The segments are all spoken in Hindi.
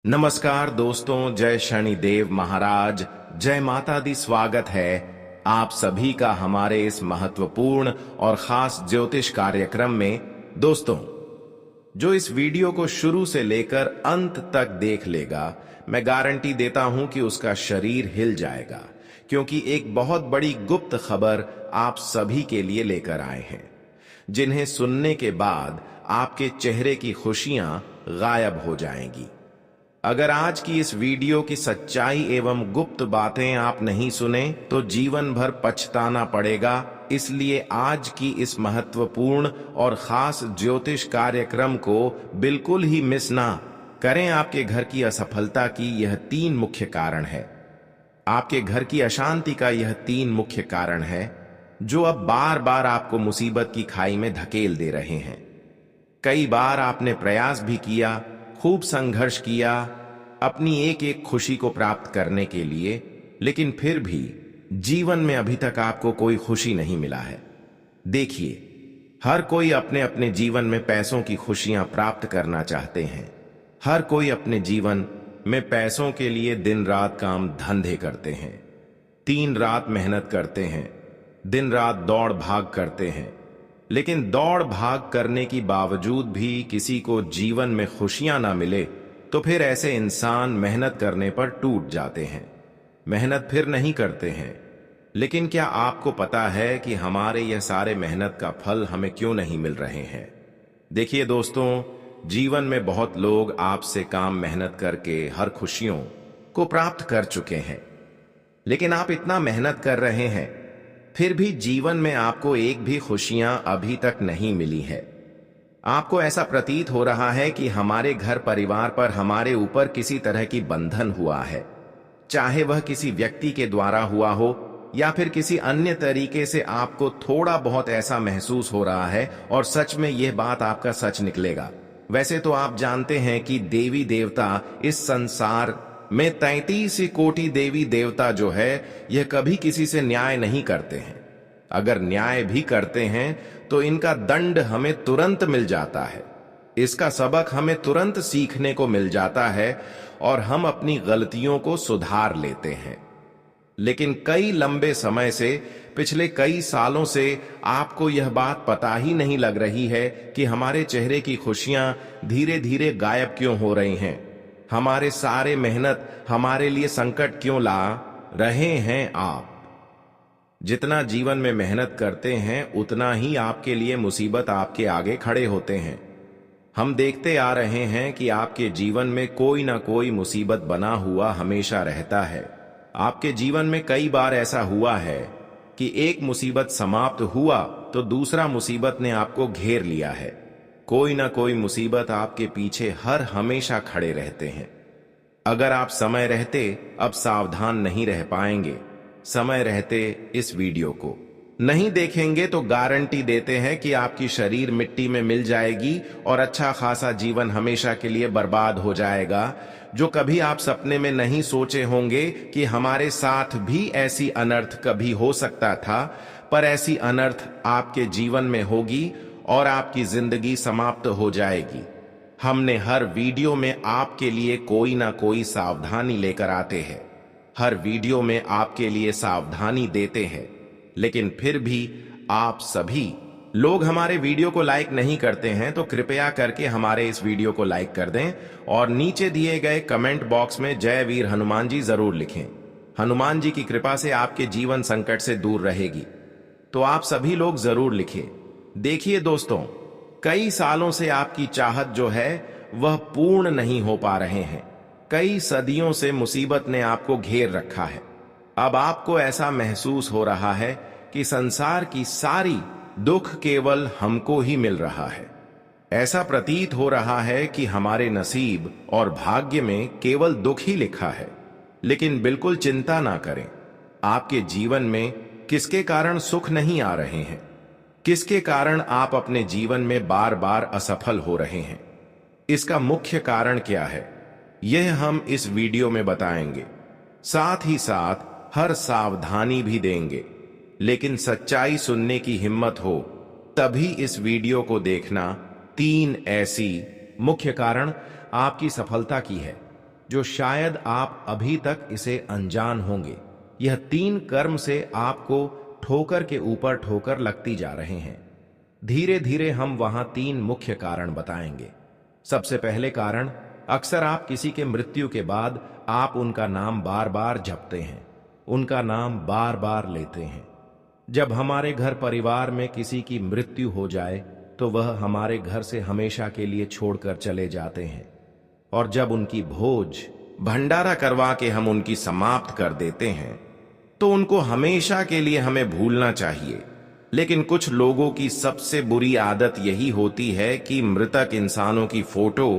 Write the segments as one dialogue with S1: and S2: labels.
S1: नमस्कार दोस्तों, जय शनिदेव महाराज, जय माता दी। स्वागत है आप सभी का हमारे इस महत्वपूर्ण और खास ज्योतिष कार्यक्रम में। दोस्तों, जो इस वीडियो को शुरू से लेकर अंत तक देख लेगा, मैं गारंटी देता हूं कि उसका शरीर हिल जाएगा, क्योंकि एक बहुत बड़ी गुप्त खबर आप सभी के लिए लेकर आए हैं, जिन्हें सुनने के बाद आपके चेहरे की खुशियां गायब हो जाएंगी। अगर आज की इस वीडियो की सच्चाई एवं गुप्त बातें आप नहीं सुने तो जीवन भर पछताना पड़ेगा। इसलिए आज की इस महत्वपूर्ण और खास ज्योतिष कार्यक्रम को बिल्कुल ही मिस ना करें। आपके घर की असफलता की यह 3 मुख्य कारण है। आपके घर की अशांति का यह 3 मुख्य कारण है, जो अब बार बार आपको मुसीबत की खाई में धकेल दे रहे हैं। कई बार आपने प्रयास भी किया, खूब संघर्ष किया अपनी एक एक खुशी को प्राप्त करने के लिए, लेकिन फिर भी जीवन में अभी तक आपको कोई खुशी नहीं मिला है। देखिए, हर कोई अपने अपने जीवन में पैसों की खुशियां प्राप्त करना चाहते हैं। हर कोई अपने जीवन में पैसों के लिए दिन रात काम धंधे करते हैं, 3 रात मेहनत करते हैं, दिन रात दौड़ भाग करते हैं। लेकिन दौड़ भाग करने की बावजूद भी किसी को जीवन में खुशियां ना मिले तो फिर ऐसे इंसान मेहनत करने पर टूट जाते हैं, मेहनत फिर नहीं करते हैं। लेकिन क्या आपको पता है कि हमारे यह सारे मेहनत का फल हमें क्यों नहीं मिल रहे हैं? देखिए दोस्तों, जीवन में बहुत लोग आपसे काम मेहनत करके हर खुशियों को प्राप्त कर चुके हैं, लेकिन आप इतना मेहनत कर रहे हैं, फिर भी जीवन में आपको एक भी खुशियां अभी तक नहीं मिली है। आपको ऐसा प्रतीत हो रहा है कि हमारे घर परिवार पर हमारे ऊपर किसी तरह की बंधन हुआ है, चाहे वह किसी व्यक्ति के द्वारा हुआ हो या फिर किसी अन्य तरीके से आपको थोड़ा बहुत ऐसा महसूस हो रहा है। और सच में यह बात आपका सच निकलेगा। वैसे तो आप जानते हैं कि देवी देवता इस संसार में 33 कोटि देवी देवता जो है, यह कभी किसी से न्याय नहीं करते हैं। अगर न्याय भी करते हैं तो इनका दंड हमें तुरंत मिल जाता है, इसका सबक हमें तुरंत सीखने को मिल जाता है और हम अपनी गलतियों को सुधार लेते हैं। लेकिन कई लंबे समय से, पिछले कई सालों से आपको यह बात पता ही नहीं लग रही है कि हमारे चेहरे की खुशियां धीरे धीरे गायब क्यों हो रही हैं। हमारे सारे मेहनत हमारे लिए संकट क्यों ला रहे हैं। आप जितना जीवन में मेहनत करते हैं, उतना ही आपके लिए मुसीबत आपके आगे खड़े होते हैं। हम देखते आ रहे हैं कि आपके जीवन में कोई ना कोई मुसीबत बना हुआ हमेशा रहता है। आपके जीवन में कई बार ऐसा हुआ है कि एक मुसीबत समाप्त हुआ तो दूसरा मुसीबत ने आपको घेर लिया है। कोई ना कोई मुसीबत आपके पीछे हर हमेशा खड़े रहते हैं। अगर आप समय रहते अब सावधान नहीं रह पाएंगे, समय रहते इस वीडियो को नहीं देखेंगे तो गारंटी देते हैं कि आपकी शरीर मिट्टी में मिल जाएगी और अच्छा खासा जीवन हमेशा के लिए बर्बाद हो जाएगा, जो कभी आप सपने में नहीं सोचे होंगे कि हमारे साथ भी ऐसी अनर्थ कभी हो सकता था। पर ऐसी अनर्थ आपके जीवन में होगी और आपकी जिंदगी समाप्त हो जाएगी। हमने हर वीडियो में आपके लिए कोई ना कोई सावधानी लेकर आते हैं, हर वीडियो में आपके लिए सावधानी देते हैं, लेकिन फिर भी आप सभी लोग हमारे वीडियो को लाइक नहीं करते हैं। तो कृपया करके हमारे इस वीडियो को लाइक कर दें और नीचे दिए गए कमेंट बॉक्स में जय वीर हनुमान जी जरूर लिखें। हनुमान जी की कृपा से आपके जीवन संकट से दूर रहेगी, तो आप सभी लोग जरूर लिखें। देखिए दोस्तों, कई सालों से आपकी चाहत जो है वह पूर्ण नहीं हो पा रहे हैं। कई सदियों से मुसीबत ने आपको घेर रखा है। अब आपको ऐसा महसूस हो रहा है कि संसार की सारी दुख केवल हमको ही मिल रहा है। ऐसा प्रतीत हो रहा है कि हमारे नसीब और भाग्य में केवल दुख ही लिखा है। लेकिन बिल्कुल चिंता ना करें। आपके जीवन में किसके कारण सुख नहीं आ रहे हैं, किसके कारण आप अपने जीवन में बार बार असफल हो रहे हैं, इसका मुख्य कारण क्या है, यह हम इस वीडियो में बताएंगे। साथ ही साथ हर सावधानी भी देंगे। लेकिन सच्चाई सुनने की हिम्मत हो तभी इस वीडियो को देखना। 3 ऐसी मुख्य कारण आपकी सफलता की है। जो शायद आप अभी तक इसे अनजान होंगे। यह 3 कर्म से आपको ठोकर के ऊपर ठोकर लगती जा रहे हैं। धीरे धीरे हम वहां 3 मुख्य कारण बताएंगे। सबसे पहले कारण, अक्सर आप किसी के मृत्यु के बाद आप उनका नाम बार बार जपते हैं, उनका नाम बार बार लेते हैं। जब हमारे घर परिवार में किसी की मृत्यु हो जाए तो वह हमारे घर से हमेशा के लिए छोड़कर चले जाते हैं, और जब उनकी भोज भंडारा करवा के हम उनकी समाप्त कर देते हैं तो उनको हमेशा के लिए हमें भूलना चाहिए। लेकिन कुछ लोगों की सबसे बुरी आदत यही होती है कि मृतक इंसानों की फोटो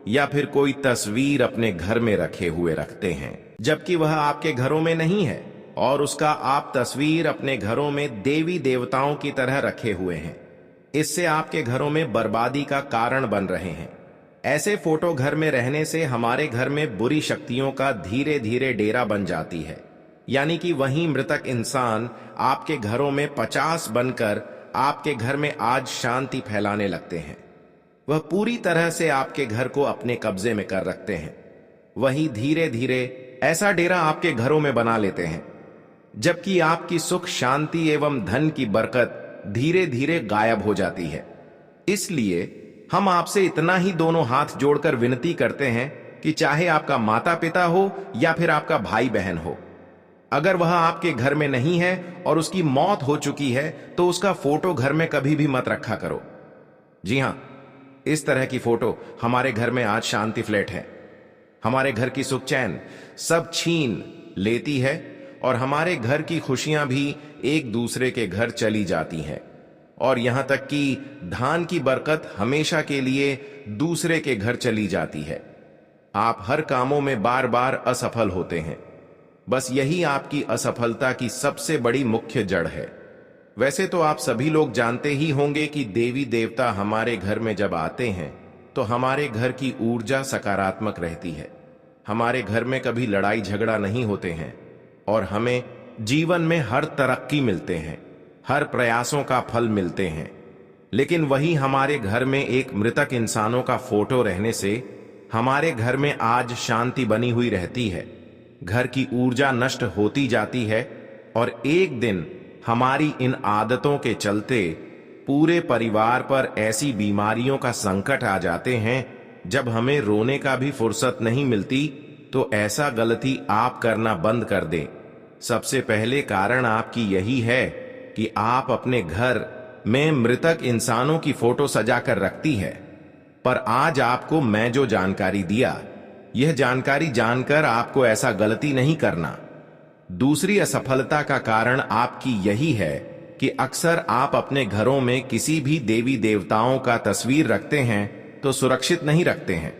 S1: या फिर कोई तस्वीर अपने घर में रखे हुए रखते हैं, जबकि वह आपके घरों में नहीं है, और उसका आप तस्वीर अपने घरों में देवी देवताओं की तरह रखे हुए हैं। इससे आपके घरों में बर्बादी का कारण बन रहे हैं। ऐसे फोटो घर में रहने से हमारे घर में बुरी शक्तियों का धीरे धीरे डेरा बन जाती है, यानी कि वही मृतक इंसान आपके घरों में 50 बनकर आपके घर में आज शांति फैलाने लगते हैं। वह पूरी तरह से आपके घर को अपने कब्जे में कर रखते हैं। वही धीरे धीरे ऐसा डेरा आपके घरों में बना लेते हैं, जबकि आपकी सुख शांति एवं धन की बरकत धीरे धीरे गायब हो जाती है। इसलिए हम आपसे इतना ही दोनों हाथ जोड़कर विनती करते हैं कि चाहे आपका माता पिता हो या फिर आपका भाई बहन हो, अगर वह आपके घर में नहीं है और उसकी मौत हो चुकी है तो उसका फोटो घर में कभी भी मत रखा करो। जी हां, इस तरह की फोटो हमारे घर में आज शांति फ्लैट है। हमारे घर की सुख चैन सब छीन लेती है, और हमारे घर की खुशियां भी एक दूसरे के घर चली जाती हैं, और यहां तक कि धान की बरकत हमेशा के लिए दूसरे के घर चली जाती है। आप हर कामों में बार बार असफल होते हैं। बस यही आपकी असफलता की सबसे बड़ी मुख्य जड़ है। वैसे तो आप सभी लोग जानते ही होंगे कि देवी देवता हमारे घर में जब आते हैं तो हमारे घर की ऊर्जा सकारात्मक रहती है। हमारे घर में कभी लड़ाई झगड़ा नहीं होते हैं, और हमें जीवन में हर तरक्की मिलते हैं, हर प्रयासों का फल मिलते हैं। लेकिन वही हमारे घर में एक मृतक इंसानों का फोटो रहने से हमारे घर में आज शांति बनी हुई रहती है। घर की ऊर्जा नष्ट होती जाती है, और एक दिन हमारी इन आदतों के चलते पूरे परिवार पर ऐसी बीमारियों का संकट आ जाते हैं जब हमें रोने का भी फुर्सत नहीं मिलती। तो ऐसा गलती आप करना बंद कर दें। सबसे पहले कारण आपकी यही है कि आप अपने घर में मृतक इंसानों की फोटो सजाकर रखती है। पर आज आपको मैं जो जानकारी दिया, यह जानकारी जानकर आपको ऐसा गलती नहीं करना। दूसरी असफलता का कारण आपकी यही है कि अक्सर आप अपने घरों में किसी भी देवी देवताओं का तस्वीर रखते हैं तो सुरक्षित नहीं रखते हैं।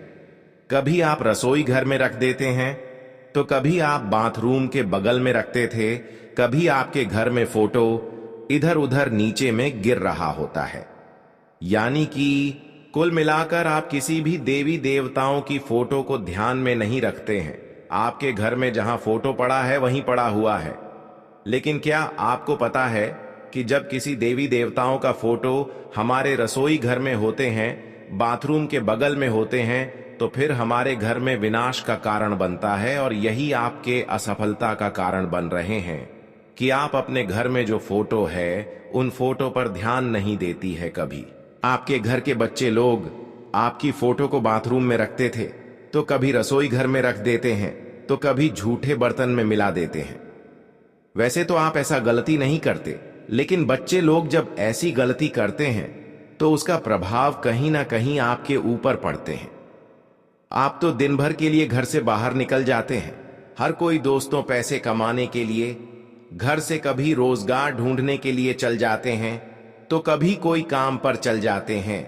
S1: कभी आप रसोई घर में रख देते हैं, तो कभी आप बाथरूम के बगल में रखते थे, कभी आपके घर में फोटो इधर उधर नीचे में गिर रहा होता है। यानी कि कुल मिलाकर आप किसी भी देवी देवताओं की फोटो को ध्यान में नहीं रखते हैं। आपके घर में जहां फोटो पड़ा है वहीं पड़ा हुआ है। लेकिन क्या आपको पता है कि जब किसी देवी देवताओं का फोटो हमारे रसोई घर में होते हैं, बाथरूम के बगल में होते हैं, तो फिर हमारे घर में विनाश का कारण बनता है। और यही आपके असफलता का कारण बन रहे हैं कि आप अपने घर में जो फोटो है उन फोटो पर ध्यान नहीं देती है। कभी आपके घर के बच्चे लोग आपकी फोटो को बाथरूम में रखते थे, तो कभी रसोई घर में रख देते हैं, तो कभी झूठे बर्तन में मिला देते हैं। वैसे तो आप ऐसा गलती नहीं करते, लेकिन बच्चे लोग जब ऐसी गलती करते हैं तो उसका प्रभाव कहीं ना कहीं आपके ऊपर पड़ते हैं। आप तो दिन भर के लिए घर से बाहर निकल जाते हैं, हर कोई दोस्तों पैसे कमाने के लिए घर से कभी रोजगार ढूंढने के लिए चल जाते हैं, तो कभी कोई काम पर चल जाते हैं।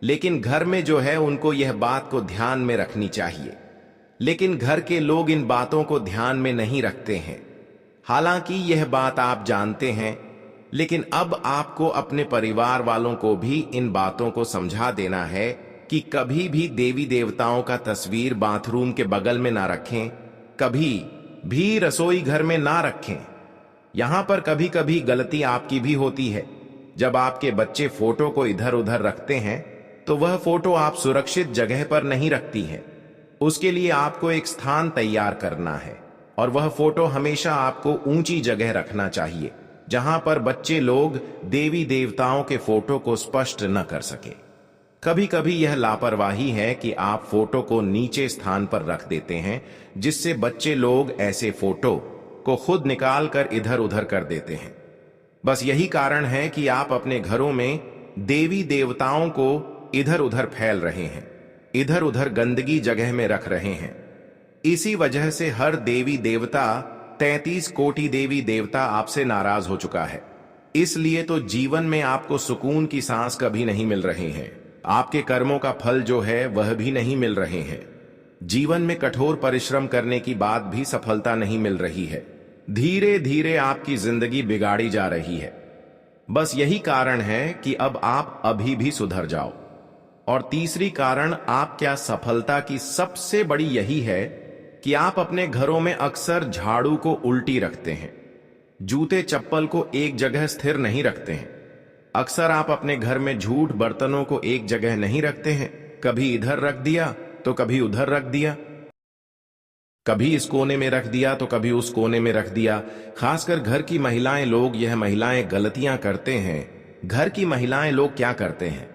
S1: लेकिन घर में जो है उनको यह बात को ध्यान में रखनी चाहिए। लेकिन घर के लोग इन बातों को ध्यान में नहीं रखते हैं। हालांकि यह बात आप जानते हैं, लेकिन अब आपको अपने परिवार वालों को भी इन बातों को समझा देना है कि कभी भी देवी देवताओं का तस्वीर बाथरूम के बगल में ना रखें, कभी भी रसोई घर में ना रखें। यहां पर कभी कभी गलती आपकी भी होती है। जब आपके बच्चे फोटो को इधर उधर रखते हैं तो वह फोटो आप सुरक्षित जगह पर नहीं रखती हैं। उसके लिए आपको एक स्थान तैयार करना है और वह फोटो हमेशा आपको ऊंची जगह रखना चाहिए, जहां पर बच्चे लोग देवी देवताओं के फोटो को स्पष्ट न कर सके। कभी कभी यह लापरवाही है कि आप फोटो को नीचे स्थान पर रख देते हैं, जिससे बच्चे लोग ऐसे फोटो को खुद निकाल कर इधर उधर कर देते हैं। बस यही कारण है कि आप अपने घरों में देवी देवताओं को इधर उधर फैल रहे हैं, इधर उधर गंदगी जगह में रख रहे हैं। इसी वजह से हर देवी देवता 33 कोटि देवी देवता आपसे नाराज हो चुका है। इसलिए तो जीवन में आपको सुकून की सांस कभी नहीं मिल रहे हैं, आपके कर्मों का फल जो है वह भी नहीं मिल रहे हैं। जीवन में कठोर परिश्रम करने की बात भी सफलता नहीं मिल रही है। धीरे धीरे आपकी जिंदगी बिगाड़ी जा रही है। बस यही कारण है कि अब आप अभी भी सुधर जाओ। और तीसरी कारण आप क्या सफलता की सबसे बड़ी यही है कि आप अपने घरों में अक्सर झाड़ू को उल्टी रखते हैं, जूते चप्पल को एक जगह स्थिर नहीं रखते हैं। अक्सर आप अपने घर में झूठ बर्तनों को एक जगह नहीं रखते हैं, कभी इधर रख दिया तो कभी उधर रख दिया, कभी इस कोने में रख दिया तो कभी उस कोने में रख दिया। खासकर घर की महिलाएं लोग यह महिलाएं गलतियां करते हैं। घर की महिलाएं लोग क्या करते हैं,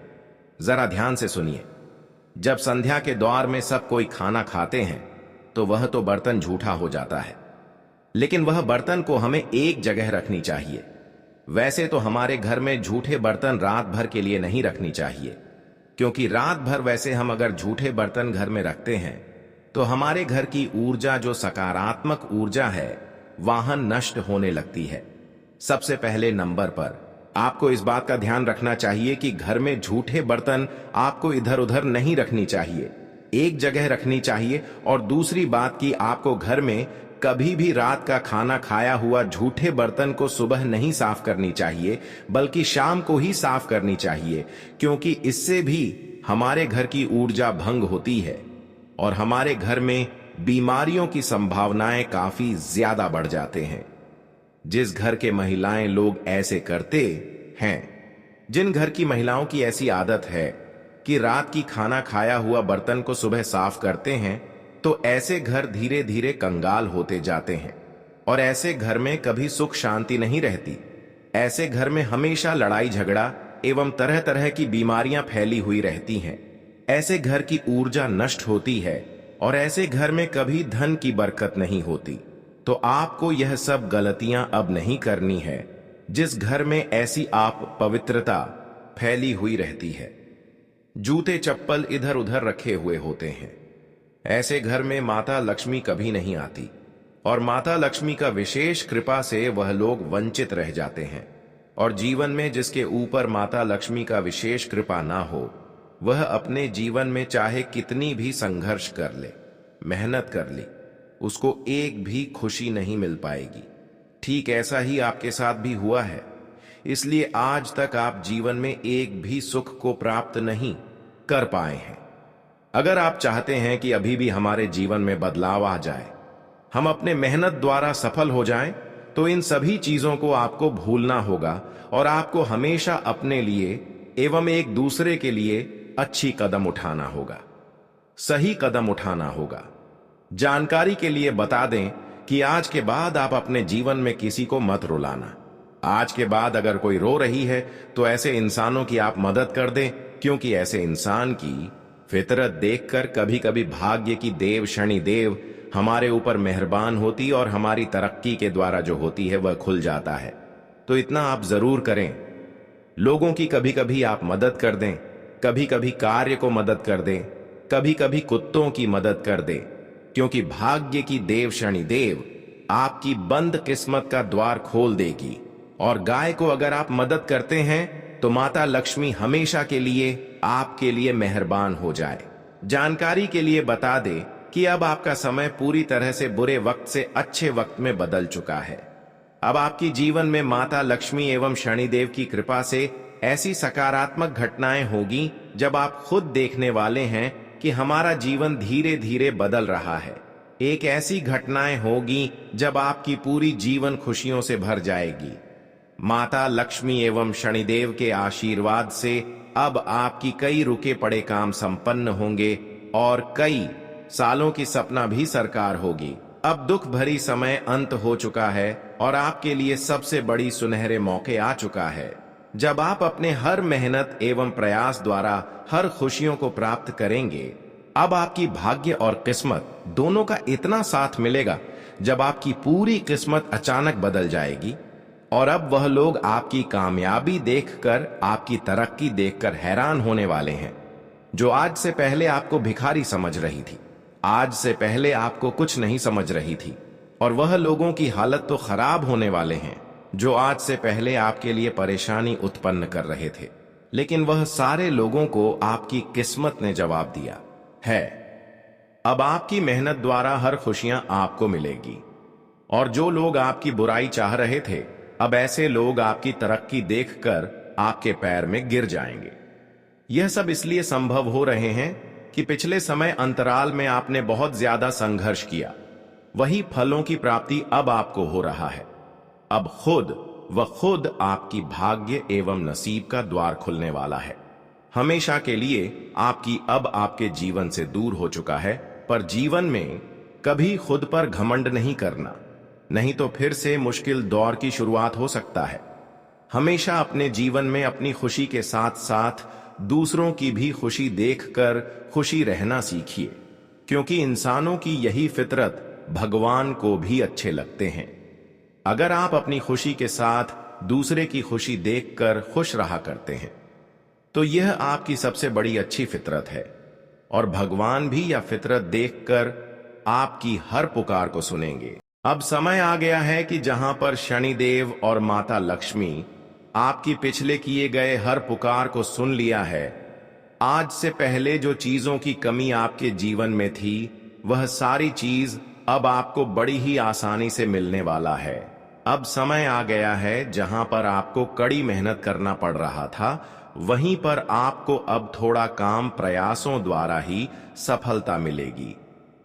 S1: जरा ध्यान से सुनिए। जब संध्या के द्वार में सब कोई खाना खाते हैं तो वह तो बर्तन झूठा हो जाता है, लेकिन वह बर्तन को हमें एक जगह रखनी चाहिए। वैसे तो हमारे घर में झूठे बर्तन रात भर के लिए नहीं रखनी चाहिए, क्योंकि रात भर वैसे हम अगर झूठे बर्तन घर में रखते हैं तो हमारे घर की ऊर्जा, जो सकारात्मक ऊर्जा है, वहां नष्ट होने लगती है। सबसे पहले नंबर पर आपको इस बात का ध्यान रखना चाहिए कि घर में झूठे बर्तन आपको इधर उधर नहीं रखनी चाहिए, एक जगह रखनी चाहिए। और दूसरी बात कि आपको घर में कभी भी रात का खाना खाया हुआ झूठे बर्तन को सुबह नहीं साफ करनी चाहिए, बल्कि शाम को ही साफ करनी चाहिए, क्योंकि इससे भी हमारे घर की ऊर्जा भंग होती है और हमारे घर में बीमारियों की संभावनाएं काफी ज्यादा बढ़ जाते हैं। जिस घर के महिलाएं लोग ऐसे करते हैं, जिन घर की महिलाओं की ऐसी आदत है कि रात की खाना खाया हुआ बर्तन को सुबह साफ करते हैं, तो ऐसे घर धीरे धीरे कंगाल होते जाते हैं और ऐसे घर में कभी सुख शांति नहीं रहती। ऐसे घर में हमेशा लड़ाई झगड़ा एवं तरह तरह की बीमारियां फैली हुई रहती हैं। ऐसे घर की ऊर्जा नष्ट होती है और ऐसे घर में कभी धन की बरकत नहीं होती। तो आपको यह सब गलतियां अब नहीं करनी है, जिस घर में ऐसी आप पवित्रता फैली हुई रहती है। जूते चप्पल इधर उधर रखे हुए होते हैं, ऐसे घर में माता लक्ष्मी कभी नहीं आती और माता लक्ष्मी का विशेष कृपा से वह लोग वंचित रह जाते हैं। और जीवन में जिसके ऊपर माता लक्ष्मी का विशेष कृपा ना हो, वह अपने जीवन में चाहे कितनी भी संघर्ष कर ले, मेहनत कर ले, उसको एक भी खुशी नहीं मिल पाएगी। ठीक ऐसा ही आपके साथ भी हुआ है, इसलिए आज तक आप जीवन में एक भी सुख को प्राप्त नहीं कर पाए हैं। अगर आप चाहते हैं कि अभी भी हमारे जीवन में बदलाव आ जाए, हम अपने मेहनत द्वारा सफल हो जाएं, तो इन सभी चीजों को आपको भूलना होगा और आपको हमेशा अपने लिए एवं एक दूसरे के लिए अच्छी कदम उठाना होगा, सही कदम उठाना होगा। जानकारी के लिए बता दें कि आज के बाद आप अपने जीवन में किसी को मत रुलाना। आज के बाद अगर कोई रो रही है तो ऐसे इंसानों की आप मदद कर दें, क्योंकि ऐसे इंसान की फितरत देखकर कभी कभी भाग्य की देव शनि देव हमारे ऊपर मेहरबान होती और हमारी तरक्की के द्वारा जो होती है वह खुल जाता है। तो इतना आप जरूर करें, लोगों की कभी कभी आप मदद कर दें, कभी कभी कार्य को मदद कर दें, कभी कभी कुत्तों की मदद कर दें, क्योंकि भाग्य की देव शनि देव आपकी बंद किस्मत का द्वार खोल देगी। और गाय को अगर आप मदद करते हैं तो माता लक्ष्मी हमेशा के लिए आपके लिए मेहरबान हो जाए। जानकारी के लिए बता दे कि अब आपका समय पूरी तरह से बुरे वक्त से अच्छे वक्त में बदल चुका है। अब आपकी जीवन में माता लक्ष्मी एवं शनिदेव की कृपा से ऐसी सकारात्मक घटनाएं होगी जब आप खुद देखने वाले हैं कि हमारा जीवन धीरे धीरे बदल रहा है। एक ऐसी घटनाएं होगी जब आपकी पूरी जीवन खुशियों से भर जाएगी। माता लक्ष्मी एवं शनिदेव के आशीर्वाद से अब आपकी कई रुके पड़े काम संपन्न होंगे और कई सालों की सपना भी सरकार होगी। अब दुख भरी समय अंत हो चुका है और आपके लिए सबसे बड़ी सुनहरे मौके आ चुका है, जब आप अपने हर मेहनत एवं प्रयास द्वारा हर खुशियों को प्राप्त करेंगे। अब आपकी भाग्य और किस्मत दोनों का इतना साथ मिलेगा, जब आपकी पूरी किस्मत अचानक बदल जाएगी। और अब वह लोग आपकी कामयाबी देखकर, आपकी तरक्की देखकर हैरान होने वाले हैं, जो आज से पहले आपको भिखारी समझ रही थी, आज से पहले आपको कुछ नहीं समझ रही थी। और वह लोगों की हालत तो खराब होने वाले हैं, जो आज से पहले आपके लिए परेशानी उत्पन्न कर रहे थे, लेकिन वह सारे लोगों को आपकी किस्मत ने जवाब दिया है। अब आपकी मेहनत द्वारा हर खुशियां आपको मिलेगी। और जो लोग आपकी बुराई चाह रहे थे, अब ऐसे लोग आपकी तरक्की देखकर आपके पैर में गिर जाएंगे। यह सब इसलिए संभव हो रहे हैं कि पिछले समय अंतराल में आपने बहुत ज्यादा संघर्ष किया, वही फलों की प्राप्ति अब आपको हो रहा है। अब खुद आपकी भाग्य एवं नसीब का द्वार खुलने वाला है। हमेशा के लिए आपकी अब आपके जीवन से दूर हो चुका है। पर जीवन में कभी खुद पर घमंड नहीं करना, नहीं तो फिर से मुश्किल दौर की शुरुआत हो सकता है। हमेशा अपने जीवन में अपनी खुशी के साथ साथ दूसरों की भी खुशी देखकर खुशी रहना सीखिए, क्योंकि इंसानों की यही फितरत भगवान को भी अच्छे लगते हैं। अगर आप अपनी खुशी के साथ दूसरे की खुशी देखकर खुश रहा करते हैं, तो यह आपकी सबसे बड़ी अच्छी फितरत है, और भगवान भी यह फितरत देखकर आपकी हर पुकार को सुनेंगे। अब समय आ गया है कि जहां पर शनिदेव और माता लक्ष्मी आपकी पिछले किए गए हर पुकार को सुन लिया है, आज से पहले जो चीजों की कमी आपके जीवन में थी, वह सारी चीज अब आपको बड़ी ही आसानी से मिलने वाला है। अब समय आ गया है जहां पर आपको कड़ी मेहनत करना पड़ रहा था, वहीं पर आपको अब थोड़ा काम प्रयासों द्वारा ही सफलता मिलेगी।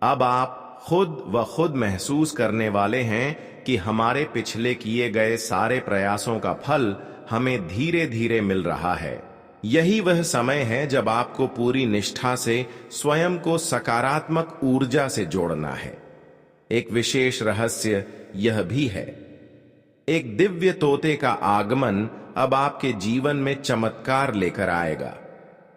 S1: अब आप खुद महसूस करने वाले हैं कि हमारे पिछले किए गए सारे प्रयासों का फल हमें धीरे धीरे मिल रहा है। यही वह समय है जब आपको पूरी निष्ठा से स्वयं को सकारात्मक ऊर्जा से जोड़ना है। एक विशेष रहस्य यह भी है, एक दिव्य तोते का आगमन अब आपके जीवन में चमत्कार लेकर आएगा।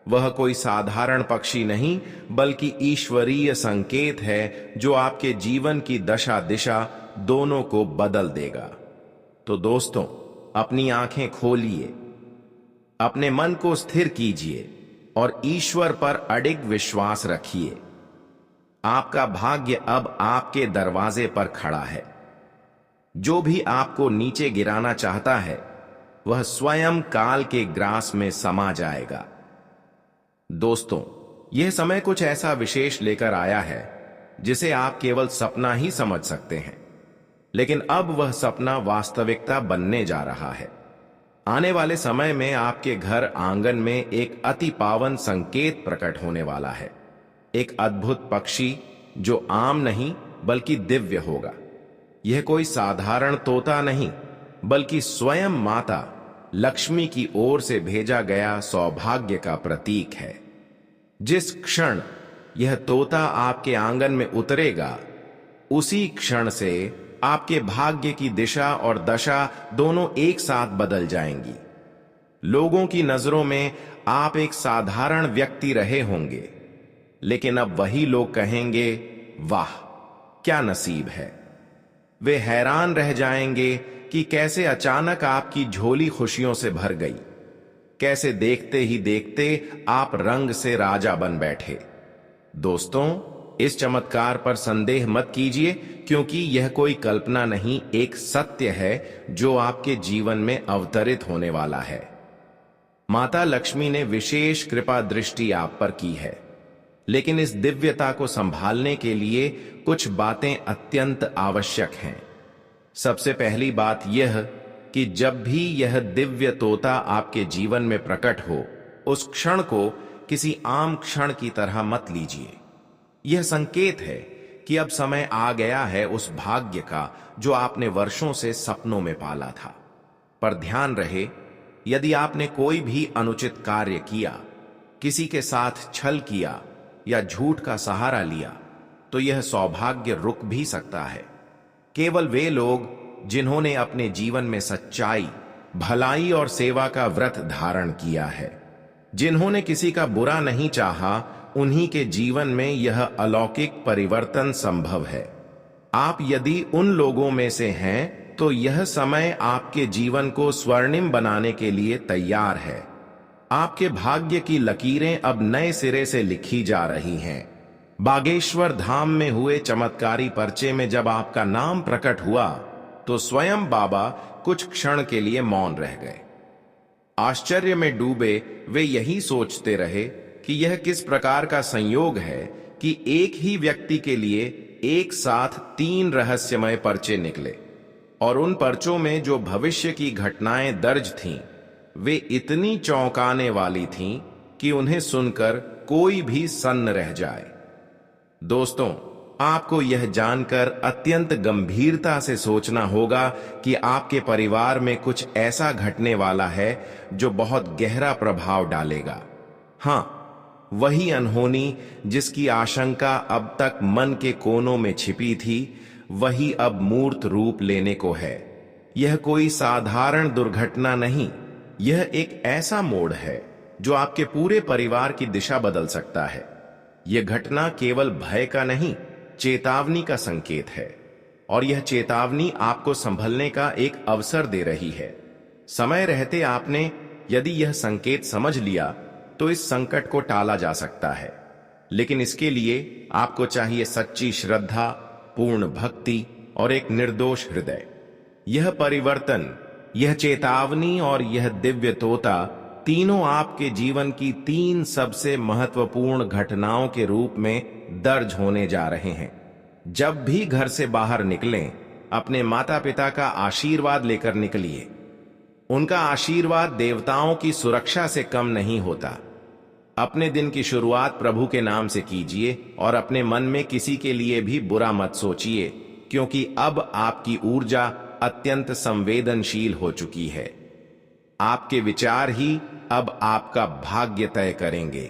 S1: वह कोई साधारण पक्षी नहीं, बल्कि ईश्वरीय संकेत है, जो आपके जीवन की दशा दिशा दोनों को बदल देगा। तो दोस्तों, अपनी आंखें खोलिए, अपने मन को स्थिर कीजिए और ईश्वर पर अडिग विश्वास रखिए। आपका भाग्य अब आपके दरवाजे पर खड़ा है। जो भी आपको नीचे गिराना चाहता है, वह स्वयं काल के ग्रास में समा जाएगा। दोस्तों, यह समय कुछ ऐसा विशेष लेकर आया है जिसे आप केवल सपना ही समझ सकते हैं, लेकिन अब वह सपना वास्तविकता बनने जा रहा है। आने वाले समय में आपके घर आंगन में एक अति पावन संकेत प्रकट होने वाला है। एक अद्भुत पक्षी जो आम नहीं बल्कि दिव्य होगा। यह कोई साधारण तोता नहीं, बल्कि स्वयं माता लक्ष्मी की ओर से भेजा गया सौभाग्य का प्रतीक है। जिस क्षण यह तोता आपके आंगन में उतरेगा, उसी क्षण से आपके भाग्य की दिशा और दशा दोनों एक साथ बदल जाएंगी। लोगों की नजरों में आप एक साधारण व्यक्ति रहे होंगे, लेकिन अब वही लोग कहेंगे, वाह क्या नसीब है। वे हैरान रह जाएंगे कि कैसे अचानक आपकी झोली खुशियों से भर गई, कैसे देखते ही देखते आप रंग से राजा बन बैठे। दोस्तों, इस चमत्कार पर संदेह मत कीजिए, क्योंकि यह कोई कल्पना नहीं, एक सत्य है जो आपके जीवन में अवतरित होने वाला है। माता लक्ष्मी ने विशेष कृपा दृष्टि आप पर की है, लेकिन इस दिव्यता को संभालने के लिए कुछ बातें अत्यंत आवश्यक हैं। सबसे पहली बात यह कि जब भी यह दिव्य तोता आपके जीवन में प्रकट हो, उस क्षण को किसी आम क्षण की तरह मत लीजिए। यह संकेत है कि अब समय आ गया है उस भाग्य का जो आपने वर्षों से सपनों में पाला था। पर ध्यान रहे, यदि आपने कोई भी अनुचित कार्य किया, किसी के साथ छल किया या झूठ का सहारा लिया, तो यह सौभाग्य रुक भी सकता है। केवल वे लोग जिन्होंने अपने जीवन में सच्चाई, भलाई और सेवा का व्रत धारण किया है, जिन्होंने किसी का बुरा नहीं चाहा, उन्हीं के जीवन में यह अलौकिक परिवर्तन संभव है। आप यदि उन लोगों में से हैं, तो यह समय आपके जीवन को स्वर्णिम बनाने के लिए तैयार है। आपके भाग्य की लकीरें अब नए सिरे से लिखी जा रही हैं। बागेश्वर धाम में हुए चमत्कारी पर्चे में जब आपका नाम प्रकट हुआ, तो स्वयं बाबा कुछ क्षण के लिए मौन रह गए। आश्चर्य में डूबे वे यही सोचते रहे कि यह किस प्रकार का संयोग है कि एक ही व्यक्ति के लिए एक साथ 3 रहस्यमय पर्चे निकले, और उन पर्चों में जो भविष्य की घटनाएं दर्ज थीं, वे इतनी चौंकाने वाली थीं कि उन्हें सुनकर कोई भी सन्न रह जाए। दोस्तों, आपको यह जानकर अत्यंत गंभीरता से सोचना होगा कि आपके परिवार में कुछ ऐसा घटने वाला है जो बहुत गहरा प्रभाव डालेगा। हाँ, वही अनहोनी जिसकी आशंका अब तक मन के कोनों में छिपी थी, वही अब मूर्त रूप लेने को है। यह कोई साधारण दुर्घटना नहीं, यह एक ऐसा मोड़ है जो आपके पूरे परिवार की दिशा बदल सकता है। यह घटना केवल भय का नहीं, चेतावनी का संकेत है, और यह चेतावनी आपको संभलने का एक अवसर दे रही है। समय रहते आपने यदि यह संकेत समझ लिया, तो इस संकट को टाला जा सकता है। लेकिन इसके लिए आपको चाहिए सच्ची श्रद्धा, पूर्ण भक्ति और एक निर्दोष हृदय। यह परिवर्तन, यह चेतावनी और यह दिव्य तोता, तीनों आपके जीवन की 3 सबसे महत्वपूर्ण घटनाओं के रूप में दर्ज होने जा रहे हैं। जब भी घर से बाहर निकलें, अपने माता पिता का आशीर्वाद लेकर निकलिए। उनका आशीर्वाद देवताओं की सुरक्षा से कम नहीं होता। अपने दिन की शुरुआत प्रभु के नाम से कीजिए और अपने मन में किसी के लिए भी बुरा मत सोचिए, क्योंकि अब आपकी ऊर्जा अत्यंत संवेदनशील हो चुकी है। आपके विचार ही अब आपका भाग्य तय करेंगे।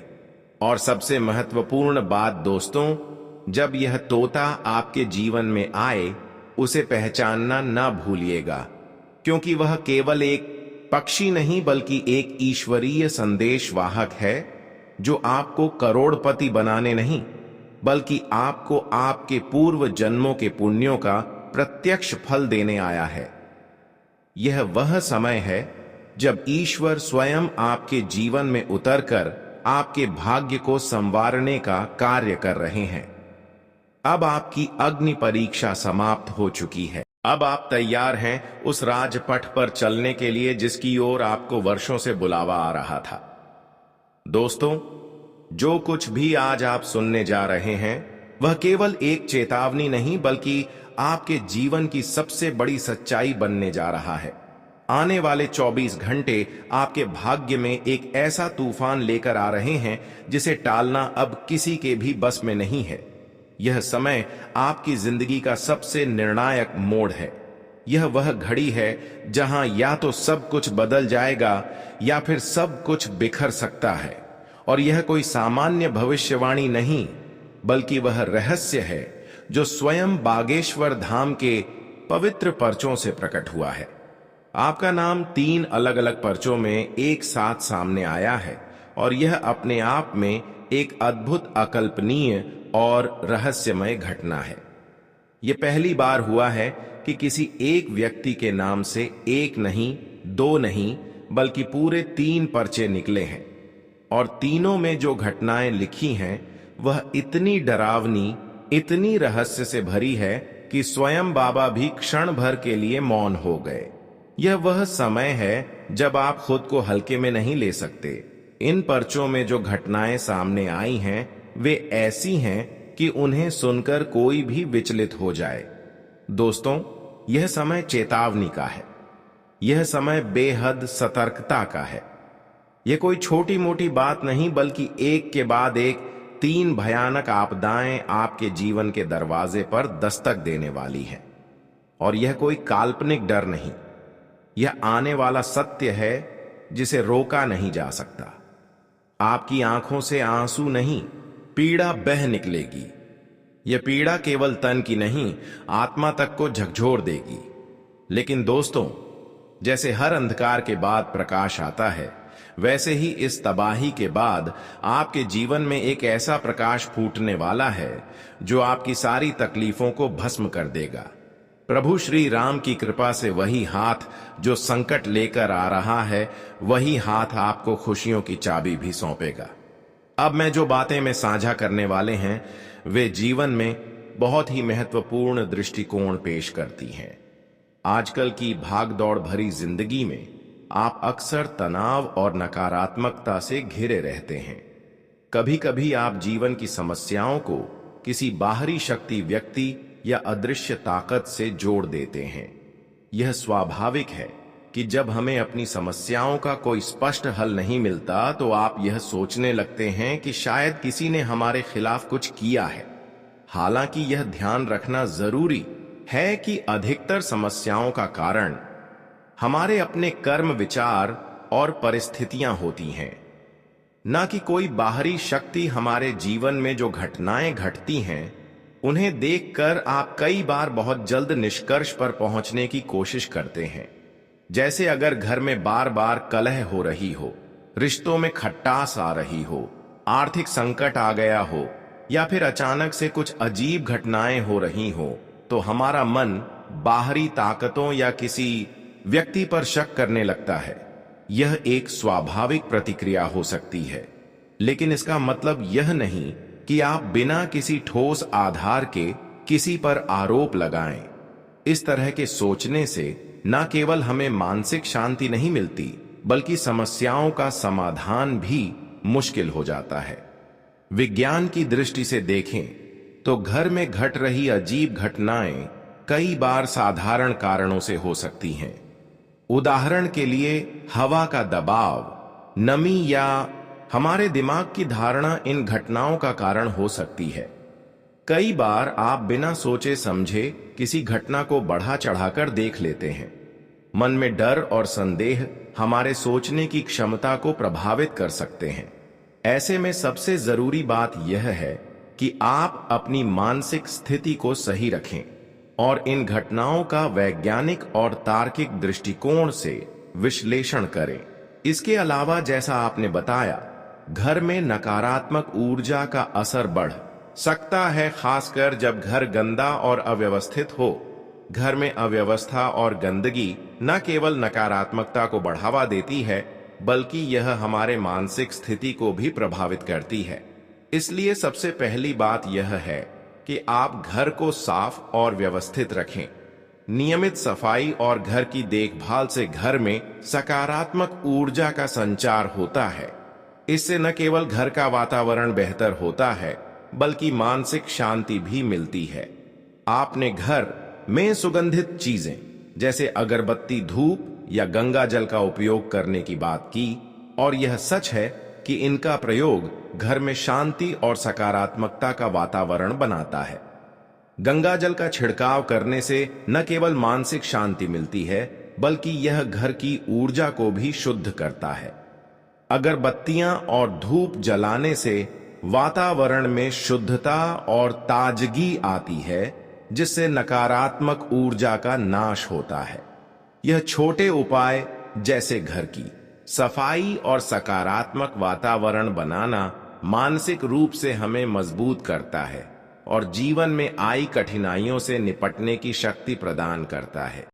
S1: और सबसे महत्वपूर्ण बात दोस्तों, जब यह तोता आपके जीवन में आए, उसे पहचानना ना भूलिएगा, क्योंकि वह केवल एक पक्षी नहीं बल्कि एक ईश्वरीय संदेश वाहक है, जो आपको करोड़पति बनाने नहीं, बल्कि आपको आपके पूर्व जन्मों के पुण्यों का प्रत्यक्ष फल देने आया है। यह वह समय है जब ईश्वर स्वयं आपके जीवन में उतरकर आपके भाग्य को संवारने का कार्य कर रहे हैं। अब आपकी अग्नि परीक्षा समाप्त हो चुकी है। अब आप तैयार हैं उस राजपथ पर चलने के लिए जिसकी ओर आपको वर्षों से बुलावा आ रहा था। दोस्तों, जो कुछ भी आज आप सुनने जा रहे हैं, वह केवल एक चेतावनी नहीं बल्कि आपके जीवन की सबसे बड़ी सच्चाई बनने जा रहा है। आने वाले 24 घंटे आपके भाग्य में एक ऐसा तूफान लेकर आ रहे हैं जिसे टालना अब किसी के भी बस में नहीं है। यह समय आपकी जिंदगी का सबसे निर्णायक मोड़ है। यह वह घड़ी है जहां या तो सब कुछ बदल जाएगा या फिर सब कुछ बिखर सकता है। और यह कोई सामान्य भविष्यवाणी नहीं, बल्कि वह रहस्य है जो स्वयं बागेश्वर धाम के पवित्र पर्चों से प्रकट हुआ है। आपका नाम 3 अलग अलग पर्चों में एक साथ सामने आया है, और यह अपने आप में एक अद्भुत, अकल्पनीय और रहस्यमय घटना है। यह पहली बार हुआ है कि किसी एक व्यक्ति के नाम से एक नहीं, 2 नहीं, बल्कि पूरे 3 पर्चे निकले हैं। और तीनों में जो घटनाएं लिखी हैं, वह इतनी डरावनी, इतनी रहस्य से भरी है कि स्वयं बाबा भी क्षण भर के लिए मौन हो गए। यह वह समय है जब आप खुद को हल्के में नहीं ले सकते। इन पर्चों में जो घटनाएं सामने आई हैं, वे ऐसी हैं कि उन्हें सुनकर कोई भी विचलित हो जाए। दोस्तों, यह समय चेतावनी का है। यह समय बेहद सतर्कता का है। यह कोई छोटी मोटी बात नहीं, बल्कि एक के बाद एक 3 भयानक आपदाएं आपके जीवन के दरवाजे पर दस्तक देने वाली हैं। और यह कोई काल्पनिक डर नहीं, यह आने वाला सत्य है जिसे रोका नहीं जा सकता। आपकी आंखों से आंसू नहीं, पीड़ा बह निकलेगी। यह पीड़ा केवल तन की नहीं, आत्मा तक को झकझोर देगी। लेकिन दोस्तों, जैसे हर अंधकार के बाद प्रकाश आता है, वैसे ही इस तबाही के बाद आपके जीवन में एक ऐसा प्रकाश फूटने वाला है जो आपकी सारी तकलीफों को भस्म कर देगा। प्रभु श्री राम की कृपा से वही हाथ जो संकट लेकर आ रहा है, वही हाथ आपको खुशियों की चाबी भी सौंपेगा। अब मैं जो बातें में साझा करने वाले हैं, वे जीवन में बहुत ही महत्वपूर्ण दृष्टिकोण पेश करती हैं। आजकल की भागदौड़ भरी जिंदगी में आप अक्सर तनाव और नकारात्मकता से घिरे रहते हैं। कभी कभी आप जीवन की समस्याओं को किसी बाहरी शक्ति, व्यक्ति या अदृश्य ताकत से जोड़ देते हैं। यह स्वाभाविक है कि जब हमें अपनी समस्याओं का कोई स्पष्ट हल नहीं मिलता, तो आप यह सोचने लगते हैं कि शायद किसी ने हमारे खिलाफ कुछ किया है। हालांकि यह ध्यान रखना जरूरी है कि अधिकतर समस्याओं का कारण हमारे अपने कर्म, विचार और परिस्थितियां होती हैं, न कि कोई बाहरी शक्ति। हमारे जीवन में जो घटनाएं घटती हैं, उन्हें देखकर आप कई बार बहुत जल्द निष्कर्ष पर पहुंचने की कोशिश करते हैं। जैसे अगर घर में बार बार कलह हो रही हो, रिश्तों में खटास आ रही हो, आर्थिक संकट आ गया हो, या फिर अचानक से कुछ अजीब घटनाएं हो रही हो, तो हमारा मन बाहरी ताकतों या किसी व्यक्ति पर शक करने लगता है। यह एक स्वाभाविक प्रतिक्रिया हो सकती है, लेकिन इसका मतलब यह नहीं कि आप बिना किसी ठोस आधार के किसी पर आरोप लगाएं। इस तरह के सोचने से न केवल हमें मानसिक शांति नहीं मिलती, बल्कि समस्याओं का समाधान भी मुश्किल हो जाता है। विज्ञान की दृष्टि से देखें तो घर में घट रही अजीब घटनाएं कई बार साधारण कारणों से हो सकती हैं। उदाहरण के लिए, हवा का दबाव, नमी या हमारे दिमाग की धारणा इन घटनाओं का कारण हो सकती है। कई बार आप बिना सोचे समझे किसी घटना को बढ़ा चढ़ाकर देख लेते हैं। मन में डर और संदेह हमारे सोचने की क्षमता को प्रभावित कर सकते हैं। ऐसे में सबसे जरूरी बात यह है कि आप अपनी मानसिक स्थिति को सही रखें और इन घटनाओं का वैज्ञानिक और तार्किक दृष्टिकोण से विश्लेषण करें। इसके अलावा, जैसा आपने बताया, घर में नकारात्मक ऊर्जा का असर बढ़ सकता है, खासकर जब घर गंदा और अव्यवस्थित हो। घर में अव्यवस्था और गंदगी न केवल नकारात्मकता को बढ़ावा देती है, बल्कि यह हमारे मानसिक स्थिति को भी प्रभावित करती है। इसलिए सबसे पहली बात यह है कि आप घर को साफ और व्यवस्थित रखें। नियमित सफाई और घर की देखभाल से घर में सकारात्मक ऊर्जा का संचार होता है। इससे न केवल घर का वातावरण बेहतर होता है, बल्कि मानसिक शांति भी मिलती है। आपने घर में सुगंधित चीजें जैसे अगरबत्ती, धूप या गंगा जल का उपयोग करने की बात की, और यह सच है कि इनका प्रयोग घर में शांति और सकारात्मकता का वातावरण बनाता है। गंगा जल का छिड़काव करने से न केवल मानसिक शांति मिलती है, बल्कि यह घर की ऊर्जा को भी शुद्ध करता है। अगरबत्तियां और धूप जलाने से वातावरण में शुद्धता और ताजगी आती है, जिससे नकारात्मक ऊर्जा का नाश होता है। यह छोटे उपाय जैसे घर की सफाई और सकारात्मक वातावरण बनाना मानसिक रूप से हमें मजबूत करता है और जीवन में आई कठिनाइयों से निपटने की शक्ति प्रदान करता है।